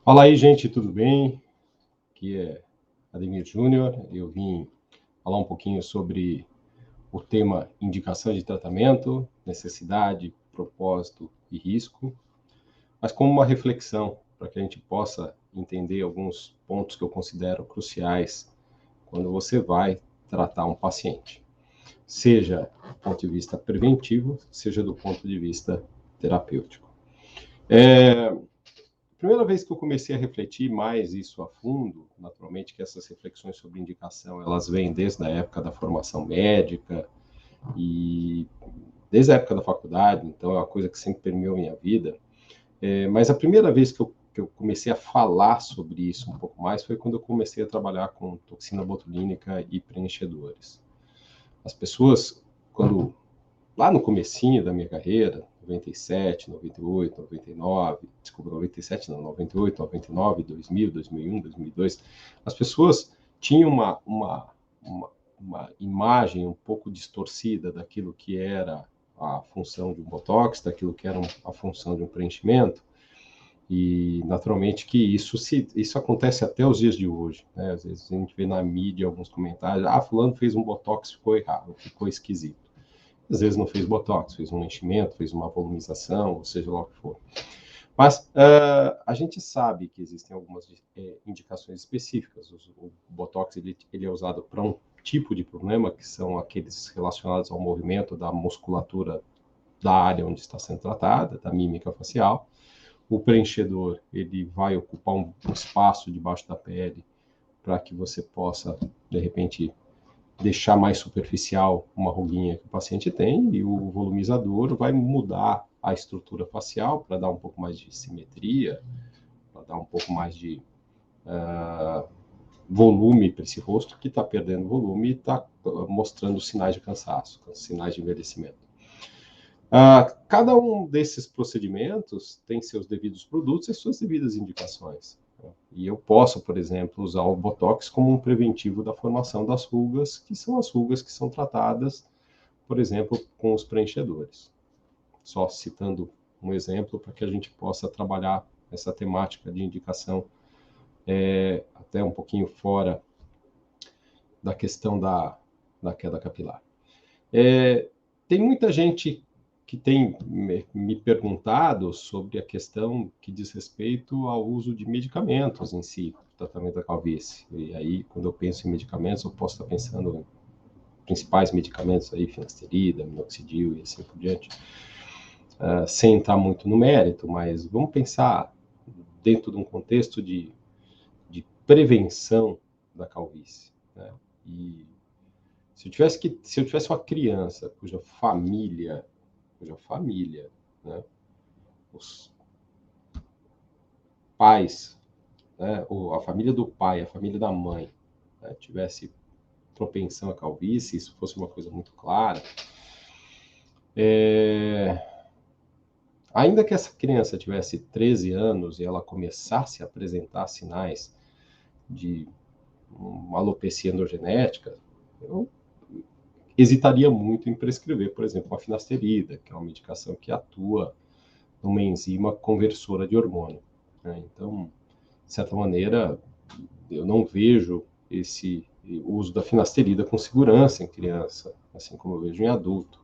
Fala aí, gente, tudo bem? Aqui é Ademir Júnior. Eu vim falar um pouquinho sobre o tema indicação de tratamento, necessidade, propósito e risco, mas como uma reflexão para que a gente possa entender alguns pontos que eu considero cruciais quando você vai tratar um paciente, seja do ponto de vista preventivo, seja do ponto de vista terapêutico. Primeira vez que eu comecei a refletir mais isso a fundo, naturalmente que essas reflexões sobre indicação, elas vêm desde a época da formação médica e desde a época da faculdade, então é uma coisa que sempre permeou minha vida. Mas a primeira vez que eu comecei a falar sobre isso um pouco mais foi quando eu comecei a trabalhar com toxina botulínica e preenchedores. As pessoas, quando lá no comecinho da minha carreira, 97, 98, 99, desculpa, 97 não, 98, 99, 2000, 2001, 2002, as pessoas tinham uma imagem um pouco distorcida daquilo que era a função de um botox, daquilo que era a função de um preenchimento, e naturalmente que isso acontece até os dias de hoje, né? Às vezes a gente vê na mídia alguns comentários, fulano fez um botox, ficou errado, ficou esquisito. Às vezes não fez botox, fez um enchimento, fez uma volumização, ou seja lá o que for. Mas a gente sabe que existem algumas indicações específicas. O botox ele é usado para um tipo de problema, que são aqueles relacionados ao movimento da musculatura da área onde está sendo tratada, da mímica facial. O preenchedor ele vai ocupar um espaço debaixo da pele para que você possa, de repente, deixar mais superficial uma ruguinha que o paciente tem, e o volumizador vai mudar a estrutura facial para dar um pouco mais de simetria, para dar um pouco mais de volume para esse rosto que está perdendo volume e está mostrando sinais de cansaço, sinais de envelhecimento. Cada um desses procedimentos tem seus devidos produtos e suas devidas indicações. E eu posso, por exemplo, usar o Botox como um preventivo da formação das rugas, que são as rugas que são tratadas, por exemplo, com os preenchedores. Só citando um exemplo para que a gente possa trabalhar essa temática de indicação até um pouquinho fora da questão da queda capilar. Tem muita gente que tem me perguntado sobre a questão que diz respeito ao uso de medicamentos em si, tratamento da calvície. E aí, quando eu penso em medicamentos, eu posso estar pensando em principais medicamentos aí, finasterida, minoxidil e assim por diante, sem entrar muito no mérito, mas vamos pensar dentro de um contexto de prevenção da calvície, né? E se eu tivesse uma criança cuja família, né, os pais, né, ou a família do pai, a família da mãe, né, tivesse propensão à calvície, isso fosse uma coisa muito clara, ainda que essa criança tivesse 13 anos e ela começasse a apresentar sinais de uma alopecia androgenética, eu hesitaria muito em prescrever, por exemplo, uma finasterida, que é uma medicação que atua numa enzima conversora de hormônio, né? Então, de certa maneira, eu não vejo esse uso da finasterida com segurança em criança, assim como eu vejo em adulto.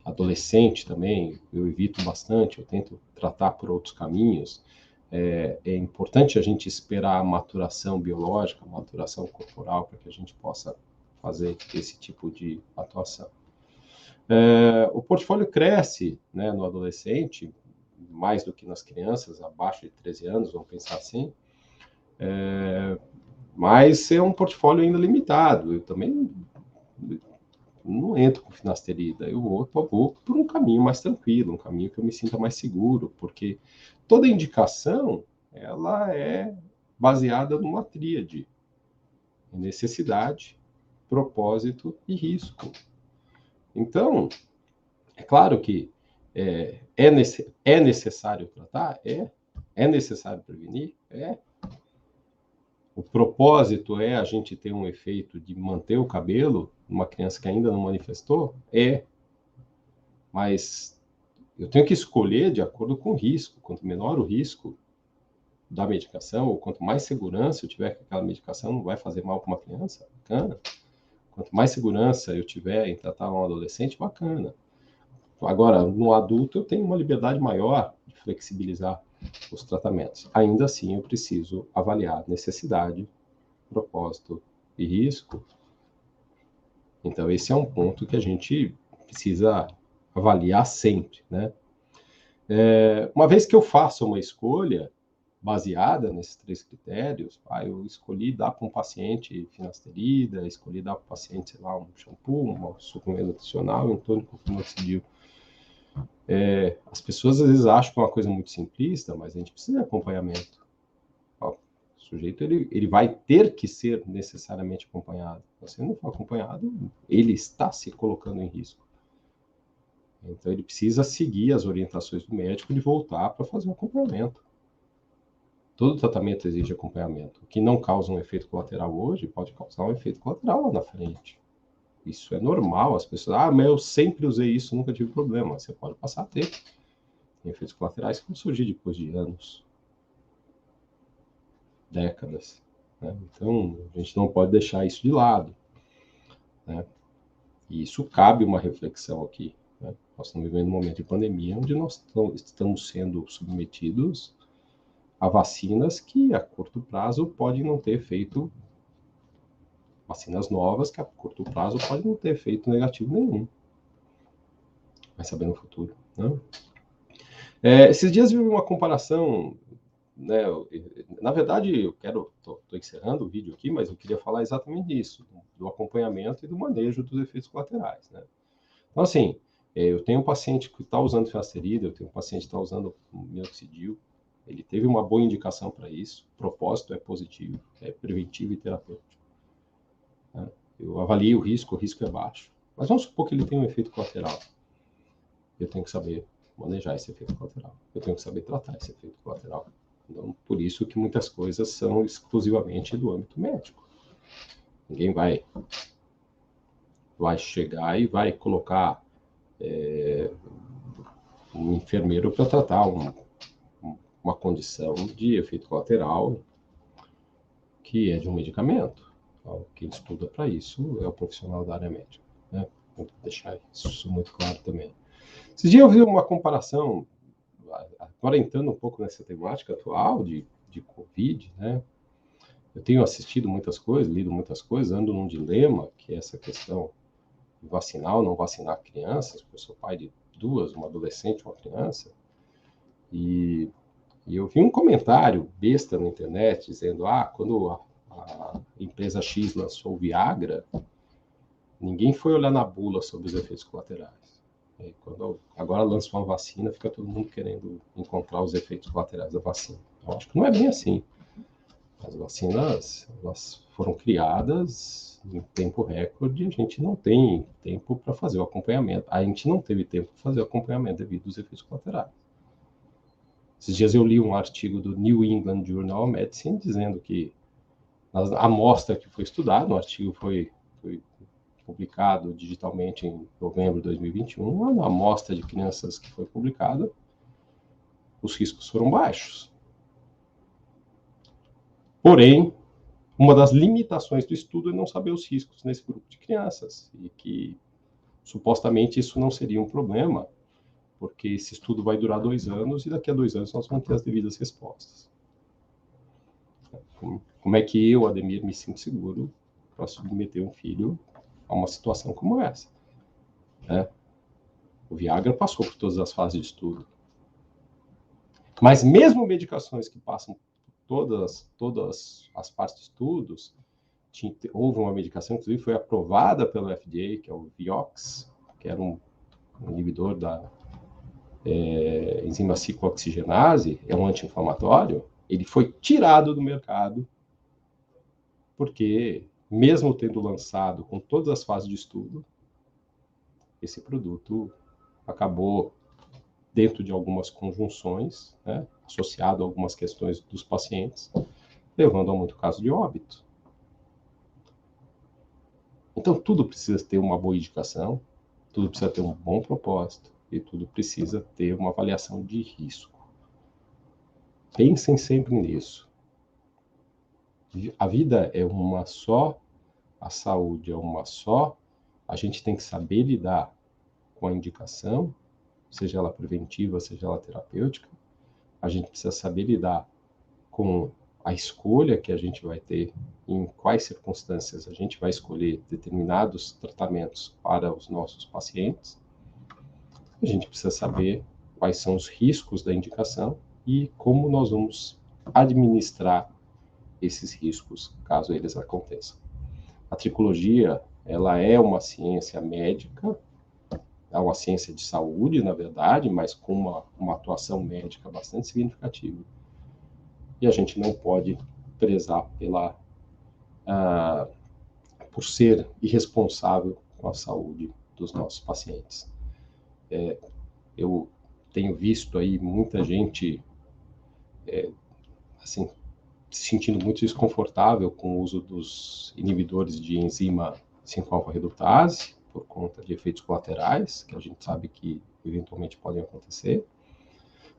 Adolescente também, eu evito bastante, eu tento tratar por outros caminhos. É importante a gente esperar a maturação biológica, a maturação corporal, para que a gente possa fazer esse tipo de atuação. O portfólio cresce, né, no adolescente, mais do que nas crianças, abaixo de 13 anos, vamos pensar assim, mas é um portfólio ainda limitado. Eu também não entro com finasterida, eu vou por um caminho mais tranquilo, um caminho que eu me sinta mais seguro, porque toda indicação, ela é baseada numa tríade: necessidade, propósito e risco. Então, é claro que é necessário tratar? É necessário prevenir? O propósito é a gente ter um efeito de manter o cabelo numa criança que ainda não manifestou? Mas eu tenho que escolher de acordo com o risco. Quanto menor o risco, da medicação, ou quanto mais segurança eu tiver que aquela medicação não vai fazer mal para uma criança, bacana. Quanto mais segurança eu tiver em tratar um adolescente, bacana. Agora, no adulto, eu tenho uma liberdade maior de flexibilizar os tratamentos. Ainda assim, eu preciso avaliar necessidade, propósito e risco. Então, esse é um ponto que a gente precisa avaliar sempre, né? Uma vez que eu faço uma escolha baseada nesses 3 critérios, eu escolhi dar para um paciente finasterida, escolhi dar para o paciente, sei lá, um shampoo, um suplemento nutricional, um tônico fenoxidil. As pessoas às vezes acham que é uma coisa muito simplista, mas a gente precisa de acompanhamento. O sujeito ele vai ter que ser necessariamente acompanhado. Se ele não for acompanhado, ele está se colocando em risco. Então ele precisa seguir as orientações do médico de voltar para fazer o acompanhamento. Todo tratamento exige acompanhamento. O que não causa um efeito colateral hoje pode causar um efeito colateral lá na frente. Isso é normal. As pessoas, mas eu sempre usei isso, nunca tive problema. Você pode passar a ter. Tem efeitos colaterais que vão surgir depois de anos, décadas. Né? Então, a gente não pode deixar isso de lado. Né? E isso cabe uma reflexão aqui. Né? Nós estamos vivendo um momento de pandemia onde nós estamos sendo submetidos a vacinas que a curto prazo podem não ter efeito, vacinas novas que a curto prazo podem não ter efeito negativo nenhum. Vai saber no futuro. Né? Esses dias eu vi uma comparação, né? Na verdade, estou encerrando o vídeo aqui, mas eu queria falar exatamente disso, do acompanhamento e do manejo dos efeitos colaterais. Né? Então, assim, eu tenho um paciente que está usando finasterida, eu tenho um paciente que está usando minoxidil, ele teve uma boa indicação para isso, o propósito é positivo, é preventivo e terapêutico. Né? Eu avalio o risco é baixo. Mas vamos supor que ele tem um efeito colateral. Eu tenho que saber manejar esse efeito colateral. Eu tenho que saber tratar esse efeito colateral. Então, por isso que muitas coisas são exclusivamente do âmbito médico. Ninguém vai chegar e vai colocar um enfermeiro para tratar uma condição de efeito colateral que é de um medicamento. O que ele estuda para isso é o profissional da área médica. Né? Vou deixar isso muito claro também. Esses dias eu vi uma comparação, agora entrando um pouco nessa temática atual de Covid, né? Eu tenho assistido muitas coisas, lido muitas coisas, ando num dilema, que é essa questão de vacinar ou não vacinar crianças, porque eu sou pai de 2, uma adolescente e uma criança, e eu vi um comentário besta na internet dizendo, quando a empresa X lançou o Viagra, ninguém foi olhar na bula sobre os efeitos colaterais. Quando agora lança uma vacina, fica todo mundo querendo encontrar os efeitos colaterais da vacina. Eu acho que não é bem assim. As vacinas, elas foram criadas em tempo recorde, a gente não tem tempo para fazer o acompanhamento. A gente não teve tempo para fazer o acompanhamento devido aos efeitos colaterais. Esses dias eu li um artigo do New England Journal of Medicine dizendo que a amostra que foi estudada, o artigo foi publicado digitalmente em novembro de 2021, a amostra de crianças que foi publicada, os riscos foram baixos. Porém, uma das limitações do estudo é não saber os riscos nesse grupo de crianças, e que supostamente isso não seria um problema, porque esse estudo vai durar 2 anos e daqui a 2 anos nós vamos ter as devidas respostas. Como é que eu, Ademir, me sinto seguro para submeter um filho a uma situação como essa? Né? O Viagra passou por todas as fases de estudo. Mas mesmo medicações que passam por todas as partes de estudos, houve uma medicação, inclusive foi aprovada pelo FDA, que é o Vioxx, que era um inibidor da enzima ciclooxigenase, é um anti-inflamatório, ele foi tirado do mercado porque, mesmo tendo lançado com todas as fases de estudo, esse produto acabou, dentro de algumas conjunções, né, associado a algumas questões dos pacientes, levando a muito caso de óbito. Então, tudo precisa ter uma boa indicação, tudo precisa ter um bom propósito e tudo precisa ter uma avaliação de risco. Pensem sempre nisso. A vida é uma só, a saúde é uma só, a gente tem que saber lidar com a indicação, seja ela preventiva, seja ela terapêutica. A gente precisa saber lidar com a escolha que a gente vai ter, em quais circunstâncias a gente vai escolher determinados tratamentos para os nossos pacientes. A gente precisa saber quais são os riscos da indicação e como nós vamos administrar esses riscos, caso eles aconteçam. A tricologia, ela é uma ciência médica, é uma ciência de saúde, na verdade, mas com uma atuação médica bastante significativa. E a gente não pode prezar por ser irresponsável com a saúde dos nossos pacientes. Eu tenho visto aí muita gente assim, se sentindo muito desconfortável com o uso dos inibidores de enzima 5-alfa-redutase, por conta de efeitos colaterais, que a gente sabe que eventualmente podem acontecer.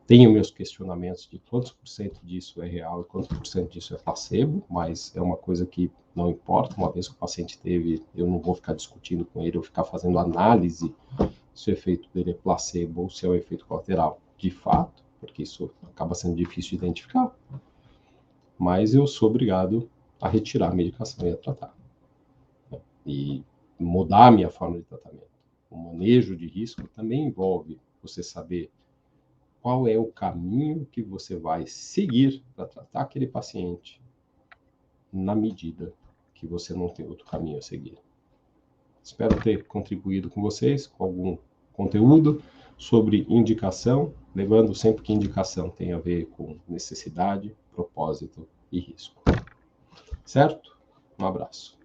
Tenho meus questionamentos de quantos por cento disso é real e quantos por cento disso é placebo, mas é uma coisa que não importa, uma vez que o paciente teve, eu não vou ficar discutindo com ele, ou ficar fazendo análise se o efeito dele é placebo ou se é um efeito colateral, de fato, porque isso acaba sendo difícil de identificar. Mas eu sou obrigado a retirar a medicação e a tratar. E mudar a minha forma de tratamento. O manejo de risco também envolve você saber qual é o caminho que você vai seguir para tratar aquele paciente na medida que você não tem outro caminho a seguir. Espero ter contribuído com vocês com algum conteúdo sobre indicação, lembrando sempre que indicação tem a ver com necessidade, propósito e risco. Certo? Um abraço.